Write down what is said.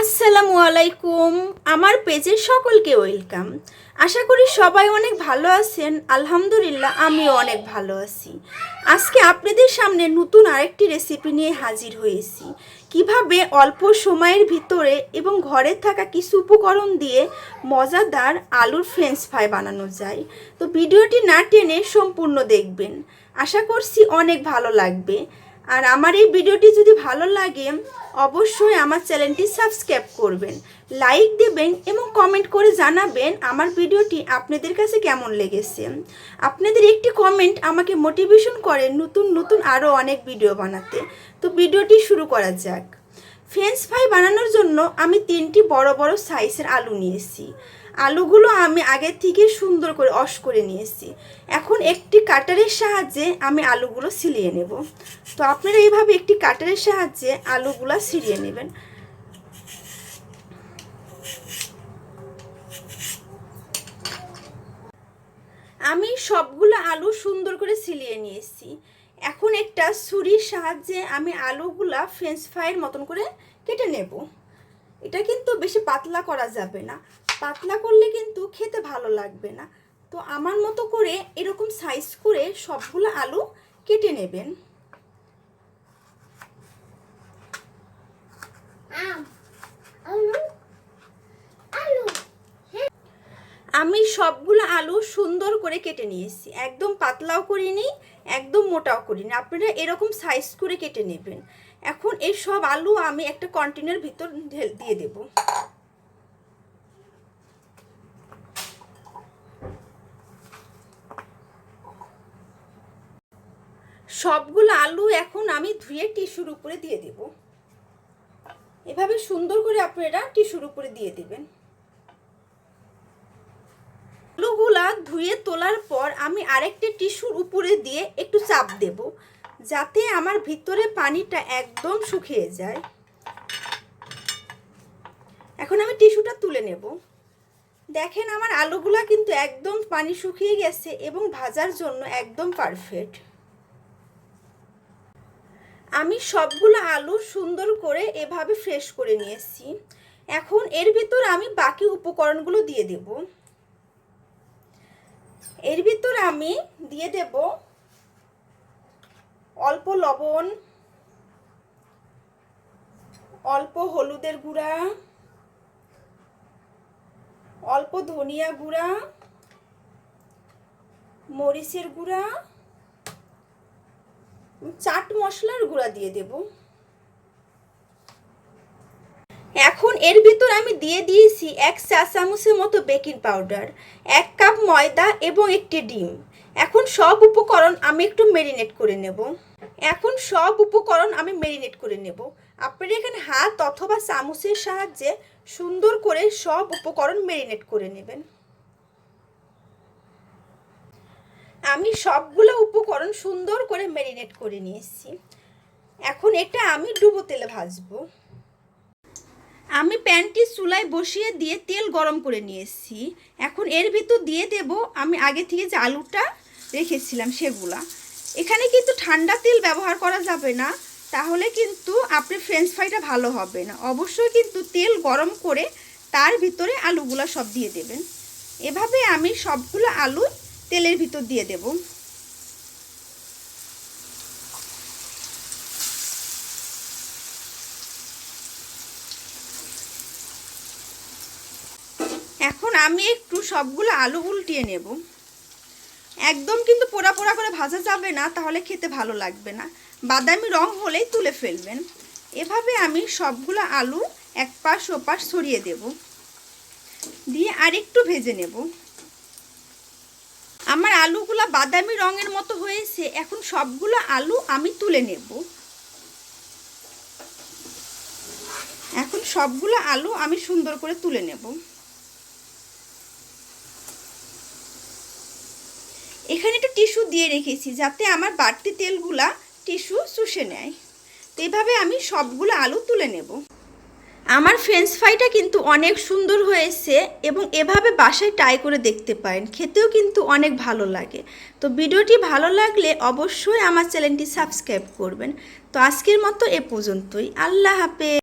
আসসালামু আলাইকুম। আমার পেজের সকলকে ওয়েলকাম। আশা করি সবাই অনেক ভালো আছেন। আলহামদুলিল্লাহ আমিও অনেক ভালো আছি। আজকে আপনাদের সামনে নতুন আরেকটি রেসিপি নিয়ে হাজির হয়েছি। কিভাবে অল্প সময়ের ভিতরে এবং ঘরে থাকা কিছু উপকরণ দিয়ে মজাদার আলুর ফ্রেঞ্চ ফ্রাই বানানো যায়। তো ভিডিওটি না টেনে সম্পূর্ণ দেখবেন। আশা করছি অনেক ভালো লাগবে। আর আমার এই ভিডিওটি যদি ভালো লাগে অবশ্যই আমার চ্যানেলটি সাবস্ক্রাইব করবেন, লাইক দেবেন এবং কমেন্ট করে জানাবেন আমার ভিডিওটি আপনাদের কাছে কেমন লেগেছে। আপনাদের একটি কমেন্ট আমাকে মোটিভেশন করে নতুন নতুন আরও অনেক ভিডিও বানাতে। তো ভিডিওটি শুরু করা যাক। ফ্রেঞ্চ ফ্রাই বানানোর জন্য আমি 3টি বড় বড় সাইজের আলু নিয়েছি। আলুগুলো আমি আগের থেকে সুন্দর করে ওয়াশ করে নিয়েছি। এখন একটি কাটারের সাহায্যে আমি আলুগুলো ছিলিয়ে নেব। তো আপনারা এইভাবে একটি কাটারের সাহায্যে আলুগুলো ছিলিয়ে নেবেন। আমি সবগুলো আলু সুন্দর করে ছিলিয়ে নিয়েছি। এখন একটা ছুরির সাহায্যে আমি আলুগুলা ফ্রেঞ্চ ফ্রাইয়ের মতন করে কেটে নেব। এটা কিন্তু বেশি পাতলা করা যাবে না, পাতলা করলে কিন্তু খেতে ভালো লাগবে না। তো আমার মতো করে এরকম সাইজ করে সবগুলো আলু কেটে নেবেন। আমি সবগুলো আলু সুন্দর করে কেটে নিয়েছি। একদম পাতলাও করিনি, একদম মোটাও করিনি। আপনারা এরকম সাইজ করে কেটে নেবেন। এখন এই সব আলু আমি একটা কন্টেনার ভিতর দিয়ে দেব। সবগুলো আলু এখন আমি ধুয়ে টিস্যুর উপরে দিয়ে দেব। এভাবে সুন্দর করে আপনারা টিস্যুর উপরে দিয়ে দেবেন। আলুগুলা ধুয়ে তোলার পর আমি আরেকটা টিস্যুর উপরে দিয়ে একটু চাপ দেব, যাতে আমার ভিতরে পানিটা একদম শুকিয়ে যায়। এখন আমি টিস্যুটা তুলে নেব। দেখেন আমার আলুগুলা কিন্তু একদম পানি শুকিয়ে গেছে এবং ভাজার জন্য একদম পারফেক্ট। আমি সবগুলো আলু সুন্দর করে এভাবে ফ্রেশ করে নিয়েছি। এখন এর ভিতর আমি বাকি উপকরণগুলো দিয়ে দেব। এর ভিতর আমি দিয়ে দেব অল্প লবণ, অল্প হলুদের গুঁড়া, অল্প ধনিয়া গুঁড়া, মরিচের গুঁড়া, চাট মশলার গুঁড়া দিয়ে দেব। এখন এর ভিতর আমি দিয়ে দিয়েছি 1 চা চামচের মতো বেকিং পাউডার, 1 কাপ ময়দা এবং একটি ডিম। এখন সব উপকরণ আমি একটু ম্যারিনেট করে নেব। আপনারা এখানে হাত অথবা চামচের সাহায্যে সুন্দর করে সব উপকরণ ম্যারিনেট করে নেবেন। আমি সবগুলো উপকরণ সুন্দর করে ম্যারিনেট করে নিয়েছি। এখন এটা আমি ডুবো তেলে ভাজবো। আমি প্যানটি চুলায় বসিয়ে দিয়ে তেল গরম করে নিয়েছি। এখন এর ভিতর দিয়ে দেব আমি আগে থেকে যে আলুটা রেখেছিলাম সেগুলা। এখানে কিন্তু ঠান্ডা তেল ব্যবহার করা যাবে না, তাহলে কিন্তু আপনার ফ্রেঞ্চ ফ্রাইটা ভালো হবে না। অবশ্যই কিন্তু তেল গরম করে তার ভিতরে আলুগুলা সব দিয়ে দেবেন। এভাবে আমি সবগুলো আলু তেলের ভিতর দিয়ে দেব। এখন আমি একটু সবগুলো আলু উল্টিয়ে নেব। একদম কিন্তু পোড়া পোড়া করে ভাজা যাবে না, তাহলে খেতে ভালো লাগবে না। বাদামি রং হলেই তুলে ফেলবেন। এভাবে আমি সবগুলো আলু এক পাশ ও পাশ ছড়িয়ে দেব, দিয়ে আরেকটু ভেজে নেব। আমার আলুগুলো বাদামি রঙের মতো হয়েছে। এখন সবগুলো আলু আমি তুলে নেব। সুন্দর করে তুলে নেব। এখানে একটা টিস্যু দিয়ে রেখেছি, যাতে আমার বাড়তি তেলগুলা টিস্যু শুষে নেয়। তো এইভাবে আমি সবগুলো আলু তুলে নেব। আমার ফ্রেঞ্চ ফ্রাইটা কিন্তু অনেক সুন্দর হয়েছে এবং এভাবে বাসায় ট্রাই করে দেখতে পারেন, খেতেও কিন্তু অনেক ভালো লাগে। তো ভিডিওটি ভালো লাগলে অবশ্যই আমার চ্যানেলটি সাবস্ক্রাইব করবেন। তো আজকের মতো এ পর্যন্তই। আল্লাহ হাফেজ।